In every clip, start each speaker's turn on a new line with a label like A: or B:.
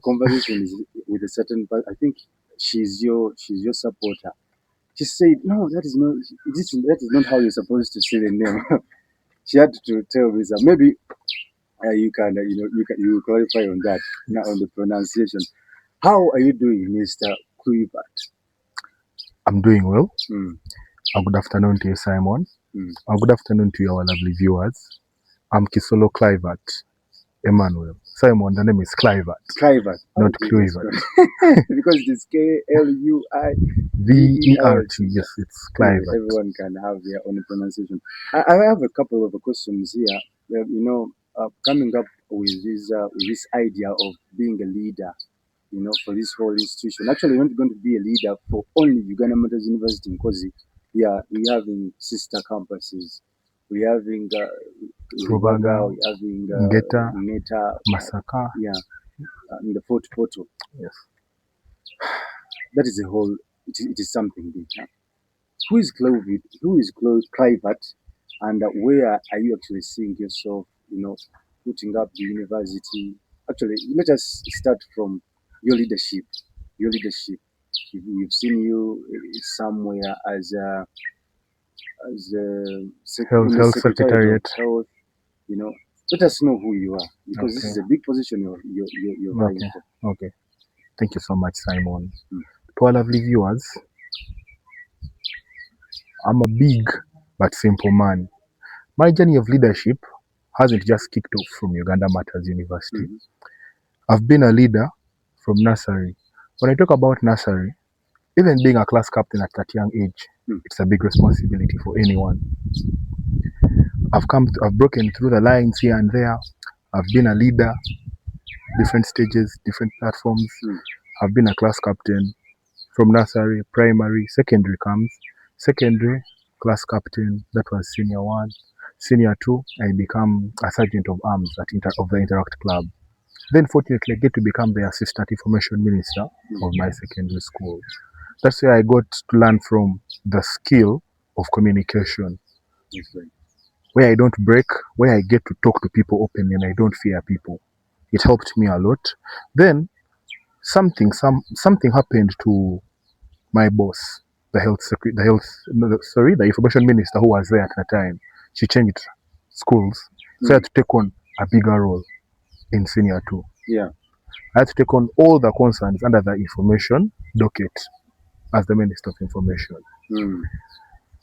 A: conversation is with a certain, but I think she's your supporter. She said, "No, that is not how you're supposed to say the name." She had to tell me that maybe you clarify on that now on the pronunciation. How are you doing, Mr. Kluivert?
B: I'm doing well.
A: Mm.
B: Good afternoon to you, Simon.
A: Mm.
B: Good afternoon to our lovely viewers. I'm Kisolo Kluivert Emmanuel. Simon, the name is Kluivert.
A: Kluivert.
B: Not Kluivert.
A: Because it's Kluivert.
B: Yes, it's Kluivert.
A: Everyone can have their own pronunciation. I have a couple of questions here. Coming up with this idea of being a leader, for this whole institution. Actually, we're not going to be a leader for only Uganda Matters University in Kozi. Yeah, we're having sister campuses. We're having
B: Rubaga,
A: we're having
B: Ngeta, Masaka.
A: Yeah, in the Fort Portal.
B: Yes.
A: That is a whole. It is something big. Huh? Who is Kluivert? Kluivert? And where are you actually seeing yourself? Putting up the university. Actually, let us start from your leadership. We've seen you somewhere as a
B: health secretariat.
A: Health. Let us know who you are, because this is a big position you're vying for.
B: Okay. Thank you so much, Simon. To our lovely viewers, I'm a big but simple man. My journey of leadership hasn't just kicked off from Uganda Matters University. I've been a leader from nursery. When I talk about nursery, even being a class captain at that young age, it's a big responsibility for anyone. I've broken through the lines here and there. I've been a leader, different stages, different platforms. I've been a class captain from nursery, primary, secondary comes. Secondary, class captain, that was senior 1. Senior 2, I become a sergeant of arms of the Interact Club. Then fortunately I get to become the assistant information minister of my secondary school. That's where I got to learn from the skill of communication. Where I don't break, where I get to talk to people openly and I don't fear people. It helped me a lot. Then something happened to my boss, the information minister who was there at the time. She changed schools, so I had to take on a bigger role in senior 2.
A: Yeah,
B: I had to take on all the concerns under the information docket as the Minister of Information.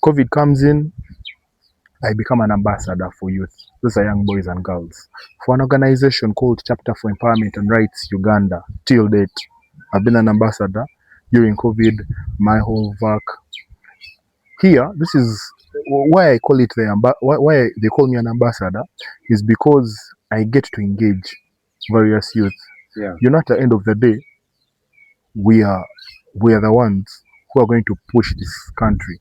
B: COVID comes in, I become an ambassador for youth. Those are young boys and girls. For an organization called Chapter for Empowerment and Rights Uganda. Till date, I've been an ambassador during COVID, my whole work. Here, this is why I call it why they call me an ambassador, is because I get to engage various youth.
A: Yeah.
B: At the end of the day, we are the ones who are going to push this country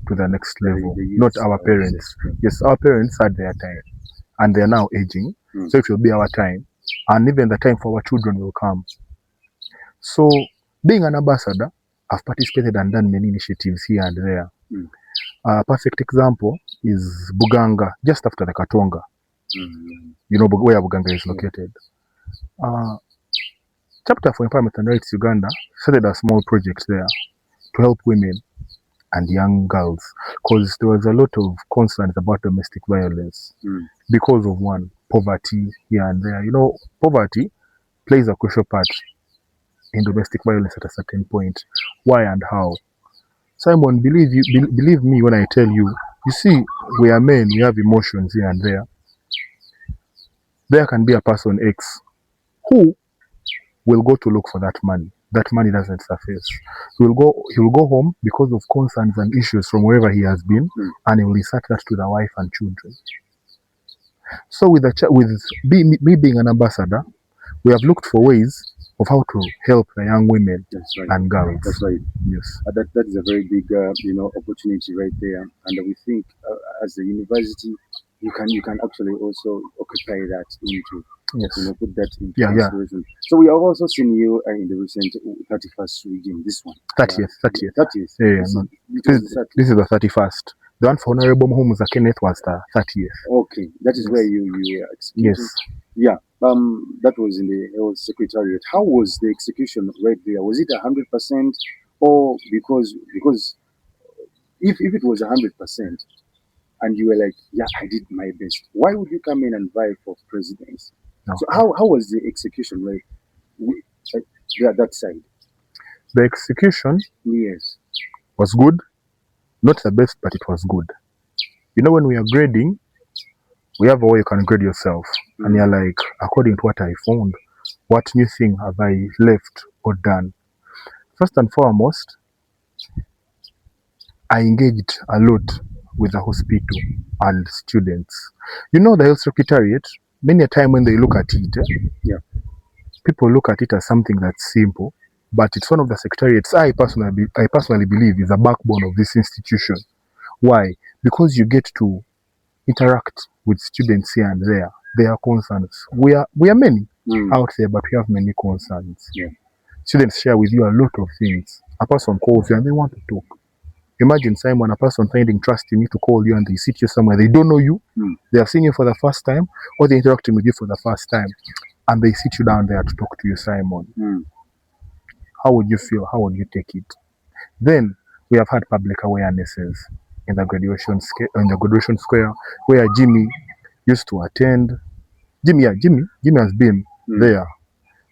B: to the next level, not our parents. Yes, our parents had their time and they're now aging, so it will be our time, and even the time for our children will come. So being an ambassador, I've participated and done many initiatives here and there. A perfect example is Buganga, just after the Katonga. You know where Buganga is located. Chapter for Empowerment and Rights Uganda started a small project there to help women and young girls, because there was a lot of concerns about domestic violence because of poverty here and there. Poverty plays a crucial part in domestic violence at a certain point. Why and how? Simon, believe me when I tell you, you see, we are men, we have emotions here and there. There can be a person X who will go to look for that money. That money doesn't surface. He will go home because of concerns and issues from wherever he has been, and he will insert that to the wife and children. So with me being an ambassador, we have looked for ways of how to help the young women and girls.
A: That's right.
B: Yes.
A: That is a very big opportunity right there, and we think as a university you can actually also occupy that into.
B: Yes.
A: Put that into consideration. So we have also seen you in the recent 31st reading. This one.
B: 30th.
A: 30th.
B: Yeah. This is the 31st. The one for Honorable Muhumuza Kenneth was the 30th.
A: Okay, that is where you executed.
B: Yes.
A: Yeah, that was in the health secretariat. How was the execution rate there? Was it 100%, or because if it was 100% and you were like, yeah, I did my best, why would you come in and vie for presidency? So
B: Okay.
A: how was the execution rate wi- uh, that side?
B: The execution
A: Yes.
B: was good, not the best, but it was good. You know, when we are grading, we have a way you can grade yourself, and you're like, according to what I found, what new thing have I left or done? First and foremost, I engaged a lot with the hospital and students. You know, the health secretariat, many a time when they look at it,
A: Yeah.
B: people look at it as something that's simple, but it's one of the secretariats I personally believe is the backbone of this institution. Why? Because you get to interact with students here and there. Their concerns. We are many out there, but we have many concerns.
A: Yeah.
B: Students share with you a lot of things. A person calls you and they want to talk. Imagine, Simon, a person finding trust in you to call you and they sit you somewhere. They don't know you. They have seen you for the first time, or they're interacting with you for the first time, and they sit you down there to talk to you, Simon. How would you feel? How would you take it? Then we have had public awarenesses in the graduation square where Jimmy used to attend. Jimmy has been there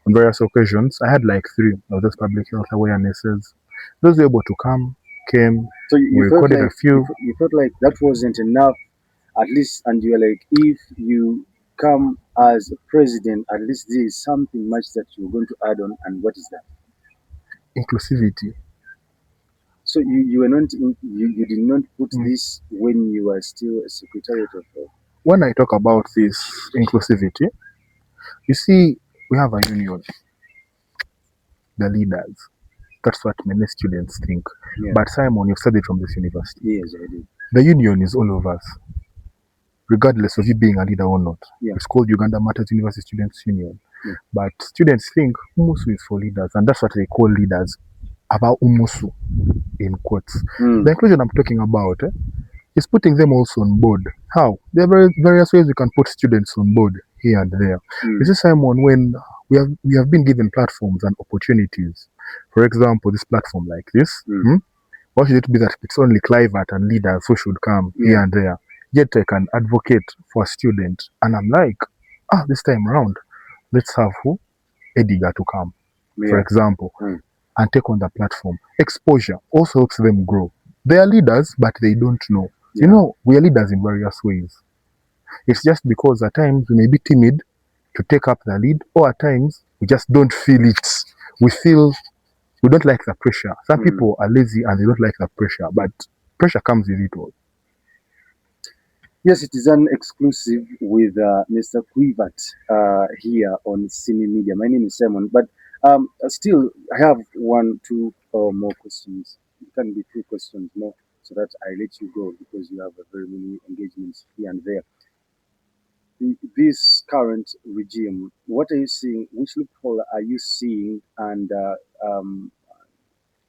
B: on various occasions. I had like 3 of those public health awarenesses. Those were able to came.
A: So
B: We recorded a few.
A: you felt like that wasn't enough, at least, and you were like, if you come as a president, at least there is something much that you're going to add on, and what is that?
B: Inclusivity.
A: So you were not you did not put this when you were still a secretariat of health.
B: When I talk about this inclusivity, you see, we have a union, the leaders. That's what many students think.
A: Yeah.
B: But Simon, you've studied from this university.
A: Yes, I did.
B: The union is all of us, regardless of you being a leader or not.
A: Yeah.
B: It's called Uganda Matters University Students Union.
A: Yeah.
B: But students think Umusu is for leaders, and that's what they call leaders. About Umusu, in quotes. The inclusion I'm talking about is putting them also on board. How? There are various ways we can put students on board here and there. This is Simon when we have been given platforms and opportunities. For example, this platform like this. Why should it be that it's only Kluivert and leaders who should come here and there? Yet I can advocate for a student, and I'm like, this time around, let's have who? Edgar to come, for example, and take on the platform. Exposure also helps them grow. They are leaders, but they don't know. You know, we are leaders in various ways. It's just because at times we may be timid to take up the lead, or at times we just don't feel it. We don't like the pressure. Some people are lazy and they don't like the pressure, but pressure comes with it all.
A: Yes, it is an exclusive with Mr. Kluivert here on Simi Media. My name is Simon, but still, I have 2 or more questions. It can be 2 questions more, so that I let you go because you have very many engagements here and there. This current regime, what are you seeing? Which loophole are you seeing? And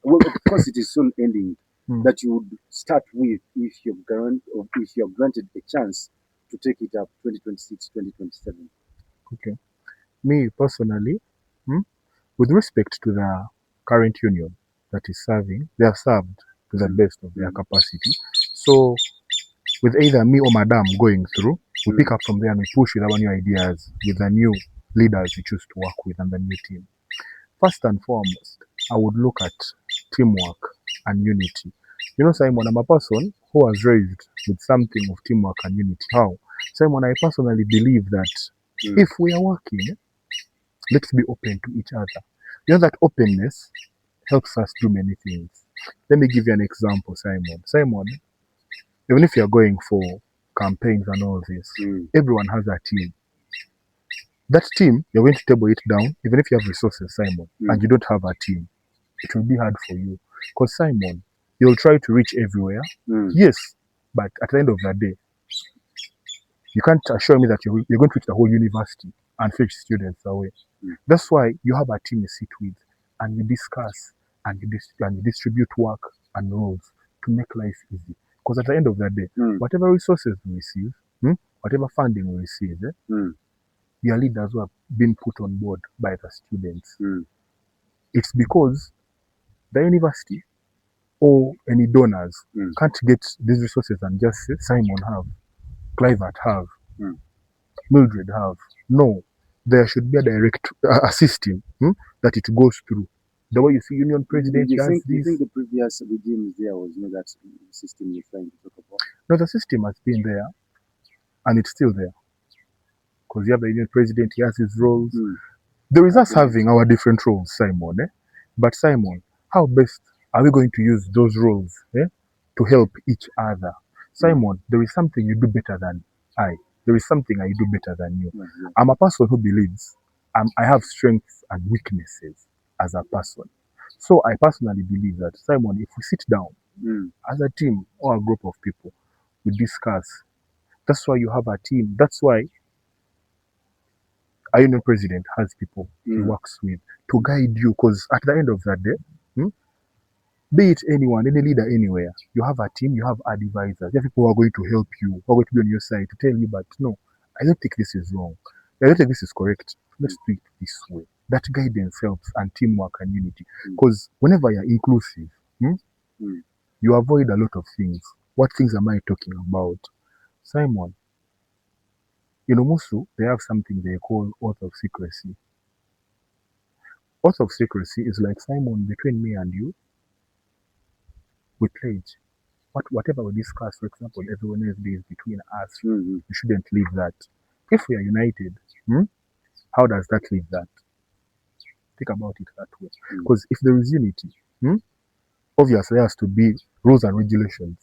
A: well, of course, it is soon ending. That you would start with if you're granted a chance to take it up 2026, 2027.
B: Okay. Me personally, with respect to the current union that is serving, they have served to the best of their capacity. So, with either me or Madam going through, we pick up from there and we push with our new ideas with the new leaders we choose to work with and the new team. First and foremost, I would look at teamwork and unity. You know, Simon, I'm a person who was raised with something of teamwork and unity. How? Simon, I personally believe that if we are working, let's be open to each other. You know, that openness helps us do many things. Let me give you an example, Simon. Simon, even if you're going for campaigns and all this, everyone has a team. That team, you're going to table it down, even if you have resources, Simon, and you don't have a team, it will be hard for you. Because, Simon, you'll try to reach everywhere, yes, but at the end of the day, you can't assure me that you're going to reach the whole university and fetch students away. That's why you have a team you sit with, and you discuss, and you distribute work and roles to make life easy. Because at the end of the day, whatever resources we receive, whatever funding we receive, They are leaders who have been put on board by the students.
A: Mm.
B: It's because the university or any donors can't get these resources and just say Simon have, Kluivert have, Mildred have. No, there should be a direct a system that it goes through. The way you see union president
A: You
B: has
A: think
B: this.
A: the previous regimes there was that system you're trying to talk about?
B: No, the system has been there, and it's still there. Because you have the union president, he has his roles. There is us having our different roles, Simon. But Simon, how best are we going to use those roles to help each other? Simon, there is something you do better than I. There is something I do better than you. I'm a person who believes I have strengths and weaknesses as a person. So I personally believe that, Simon, if we sit down as a team or a group of people, we discuss. That's why you have a team. That's why a union president has people he works with to guide you. Because at the end of that day, be it anyone, any leader anywhere, you have a team, you have advisors, you have people who are going to help you, who are going to be on your side to tell you, but no, I don't think this is wrong. I don't think this is correct. Let's do it this way. That guidance helps, and teamwork and unity. Because whenever you're inclusive, you avoid a lot of things. What things am I talking about? Simon, in Umusu, they have something they call oath of secrecy. Oath of secrecy is like, Simon, between me and you, we pledge. Whatever we discuss, for example, every Wednesday is between us. We shouldn't leave that. If we are united, how does that leave that? Think about it that way. Because if there is unity, obviously there has to be rules and regulations.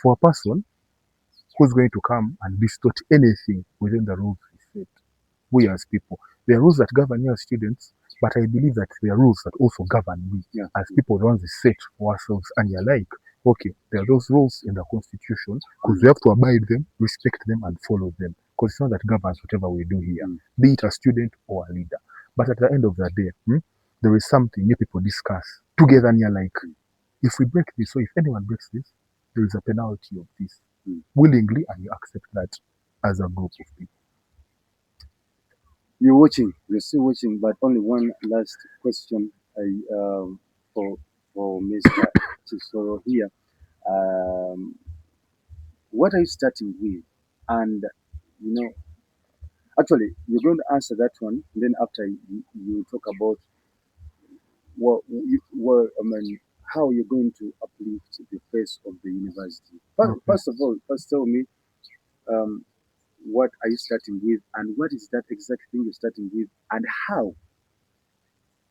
B: For a person who's going to come and distort anything within the rules we set, we as people, there are rules that govern you as students, but I believe that there are rules that also govern we as people, the ones we set for ourselves. And you're like, okay, there are those rules in the constitution, because we have to abide them, respect them, and follow them. Because it's not that governs whatever we do here, be it a student or a leader. But at the end of the day, there is something you people discuss together, and you're like, if we break this, so if anyone breaks this, there is a penalty of this, willingly, and you accept that as a group of people.
A: You're watching, you're still watching, but only one last question for Mr. Kisolo here. What are you starting with? And actually, you're going to answer that one. And then after you talk about how you're going to uplift the face of the university. First of all, first tell me, what are you starting with, and what is that exact thing you're starting with, and how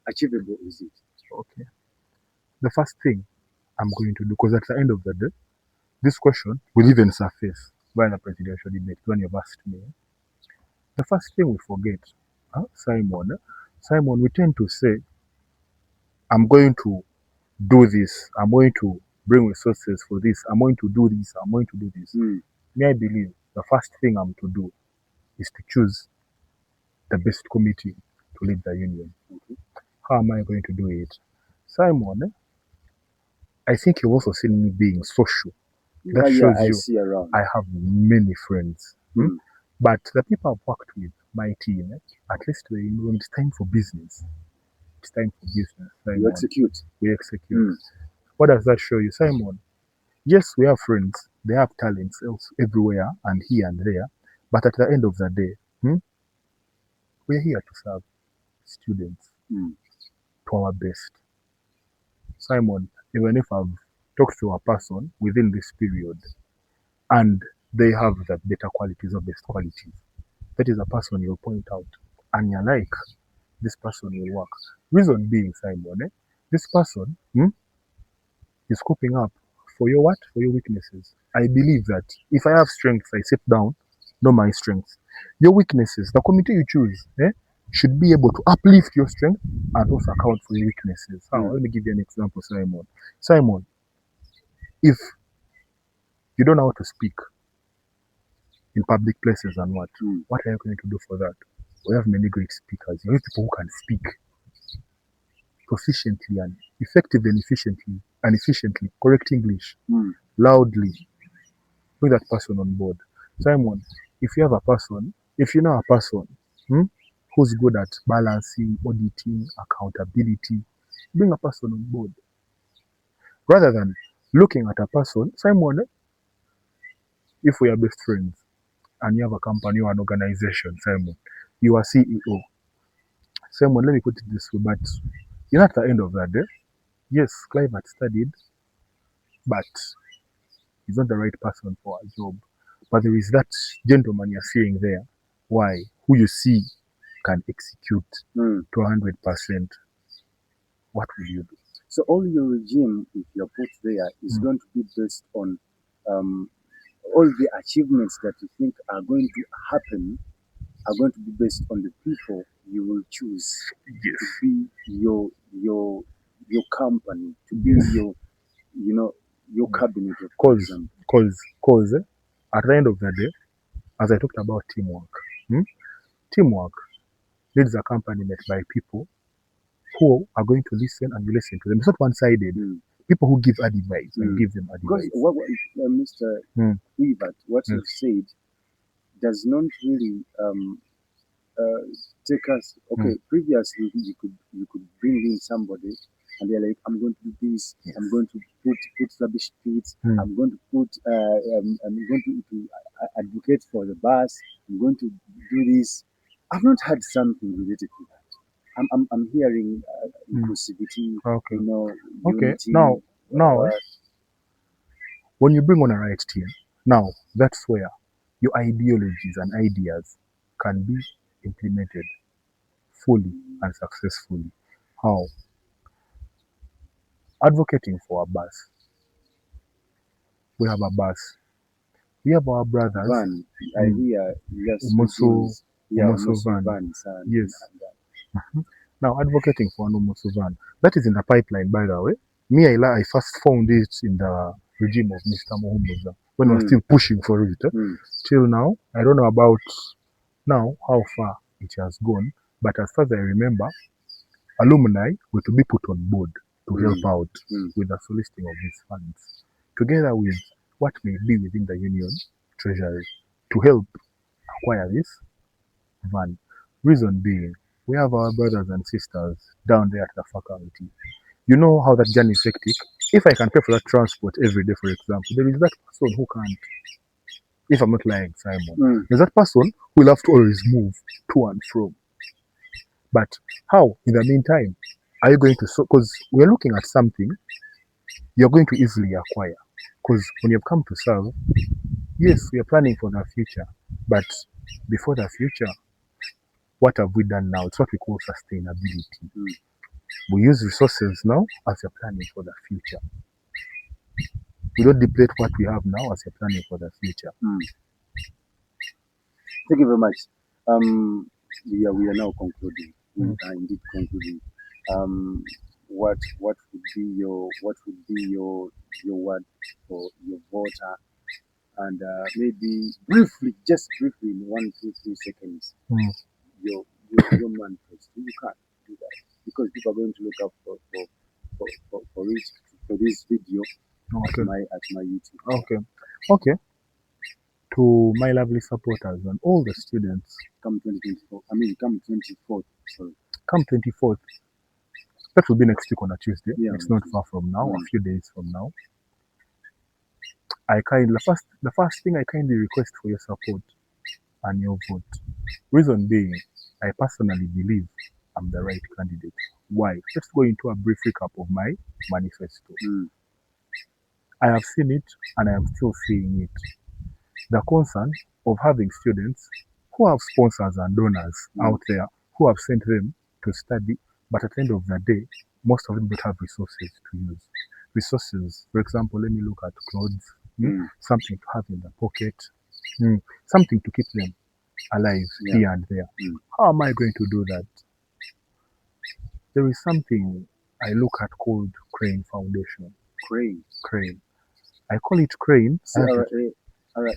A: achievable is it?
B: Okay. The first thing I'm going to do, because at the end of the day, this question will even surface while the presidential debate when you've asked me. The first thing we forget, Simon, we tend to say, I'm going to do this, I'm going to bring resources for this, I'm going to do this, I'm going to do this. Me, I believe the first thing I'm to do is to choose the best committee to lead the union. How am I going to do it? Simon, I think you've also seen me being social. That shows you I have many friends. But the people I've worked with, my team, at least when it's time for business, it's time for business. Simon,
A: You execute.
B: We execute. What does that show you, Simon? Yes, we have friends. They have talents everywhere and here and there. But at the end of the day, we're here to serve students to our best. Simon, even if I've talked to a person within this period and they have the better qualities or best qualities, that is a person you'll point out and you're like, this person will work. Reason being, Simon, this person is coping up for your what? For your weaknesses. I believe that if I have strengths, I sit down, know my strengths. Your weaknesses, the committee you choose, should be able to uplift your strength and also account for your weaknesses. Let me give you an example, Simon. Simon, if you don't know how to speak in public places and what are you going to do for that? We have many great speakers. You have people who can speak proficiently and effectively and efficiently, correct English, loudly. Bring that person on board. Simon, if you have a person If you know a person who's good at balancing, auditing, accountability, bring a person on board. Rather than looking at a person, Simon, if we are best friends and you have a company or an organization, Simon, you are CEO. Simon, let me put it this way, but you know, at the end of that day, yes, Kluivert studied, but he's not the right person for a job. But there is that gentleman you're seeing there. Why? Who you see can execute to 100%. What will you do?
A: So all your regime, if you're put there, is going to be based on all the achievements that you think are going to happen are going to be based on the people you will choose to be your company, to be your cabinet.
B: Because at the end of the day, as I talked about teamwork, teamwork leads a company led by people who are going to listen and you listen to them. It's not one-sided. People who give advice and give them advice.
A: Because Mr. Kluivert, what you said does not really take us. Okay, previously you could bring in somebody and they're like, I'm going to do this. I'm going to put rubbish pits. I'm going to put. I'm going to advocate for the bus. I'm going to do this. I've not had something related to that. I'm hearing inclusivity.
B: Okay.
A: Unity,
B: Now, when you bring on a right team, now that's where your ideologies and ideas can be implemented fully and successfully. How? Advocating for a bus. We have a bus. We have our brothers.
A: Van. I hear
B: Umusu van.
A: vans.
B: Yes. Now, advocating for an Umusu van. That is in the pipeline, by the way. I first found it in the regime of Mr. Muhumuza when we were still pushing for it. Till now, I don't know about now how far it has gone, but as far as I remember, alumni were to be put on board to help out with the soliciting of these funds, together with what may be within the union treasury to help acquire this van. Reason being, we have our brothers and sisters down there at the faculty. You know how that journey is hectic. If I can pay for that transport every day, for example, there is that person who can't. If I'm not lying, Simon, there's that person who will have to always move to and from. But how, in the meantime, are you going to? Because we're looking at something you're going to easily acquire. Because when you've come to serve, yes, we are planning for the future. But before the future, what have we done now? It's what we call sustainability. We use resources now as you're planning for the future. We don't deplete what we have now as you're planning for the future.
A: Thank you very much. We are now concluding. We are indeed concluding. What would be your word for your voter? And maybe briefly, just briefly, in 1, 2, 3 seconds, your manifesto. You can't do that because people are going to look up for this video at my YouTube.
B: Okay. To my lovely supporters and all the students,
A: come 2024. I mean, come 24th. Sorry.
B: Come 24th. That will be next week on a Tuesday.
A: Yeah,
B: it's not far from now, a few days from now. The first thing I kindly request for your support and your vote. Reason being, I personally believe I'm the right candidate. Why? Let's go into a brief recap of my manifesto. I have seen it and I am still seeing it. The concern of having students who have sponsors and donors out there who have sent them to study, but at the end of the day, most of them don't have resources to use. Resources, for example, let me look at clothes, something to have in the pocket, something to keep them alive here and there. How am I going to do that? There is something I look at called Crane Foundation. Crane. I call it Crane.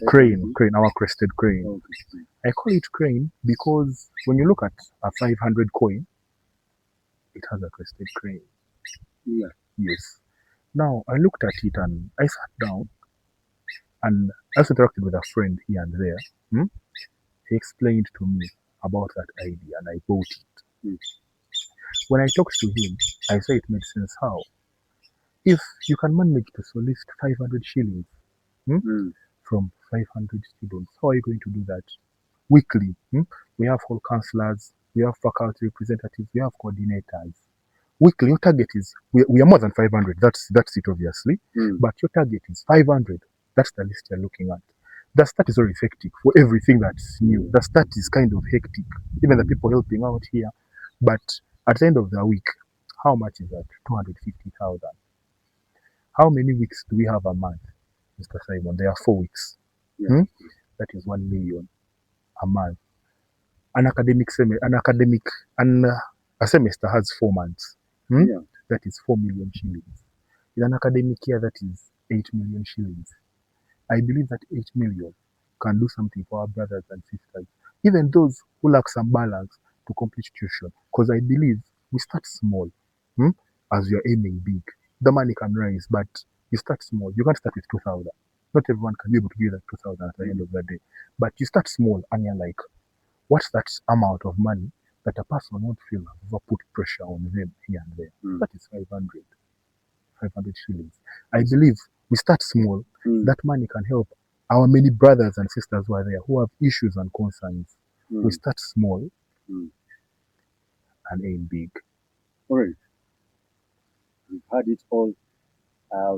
B: Crane, our crested crane.
A: Okay.
B: I call it crane because when you look at a 500 coin, it has a crested crane.
A: Yeah.
B: Yes. Now, I looked at it and I sat down and I also interacted with a friend here and there. he explained to me about that idea and I bought it.
A: Mm.
B: When I talked to him, I said it made sense. How? If you can manage to solicit 500 shillings
A: Mm.
B: from 500 students, how are you going to do that? Weekly, we have hall counselors, we have faculty representatives, we have coordinators. Weekly, your target is, we are more than 500, that's it obviously, but your target is 500. That's the list you're looking at. The start is very hectic for everything that's new. The start is kind of hectic, even the people helping out here. But at the end of the week, how much is that? 250,000. How many weeks do we have a month, Mr. Simon? There are 4 weeks.
A: Yeah.
B: That is 1 million a month. An academic an a semester has 4 months.
A: Yeah.
B: That is 4 million shillings. In an academic year, that is 8 million shillings. I believe that 8 million can do something for our brothers and sisters, even those who lack some balance to complete tuition. Because I believe we start small, as we are aiming big. The money can rise, but you start small. You can't start with 2,000. Not everyone can be able to give that 2,000 at the end of the day. But you start small and you're like, what's that amount of money that a person won't feel have put pressure on them here and there? That is 500 shillings. I believe we start small. That money can help our many brothers and sisters who are there who have issues and concerns. We start small and aim big.
A: All right. We've had it all.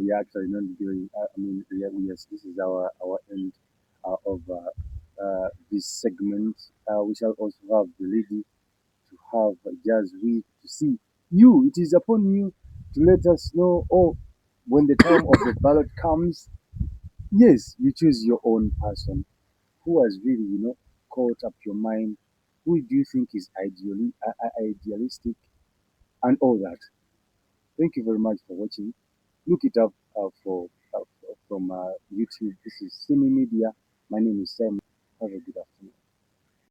A: We are actually not doing. I mean, yes, this is our end of this segment. We shall also have the lady to have just we to see you. It is upon you to let us know. Oh, when the time of the ballot comes, yes, you choose your own person who has really, caught up your mind. Who do you think is idealistic and all that? Thank you very much for watching. Look it up from YouTube. This is Simi Media. My name is Sam.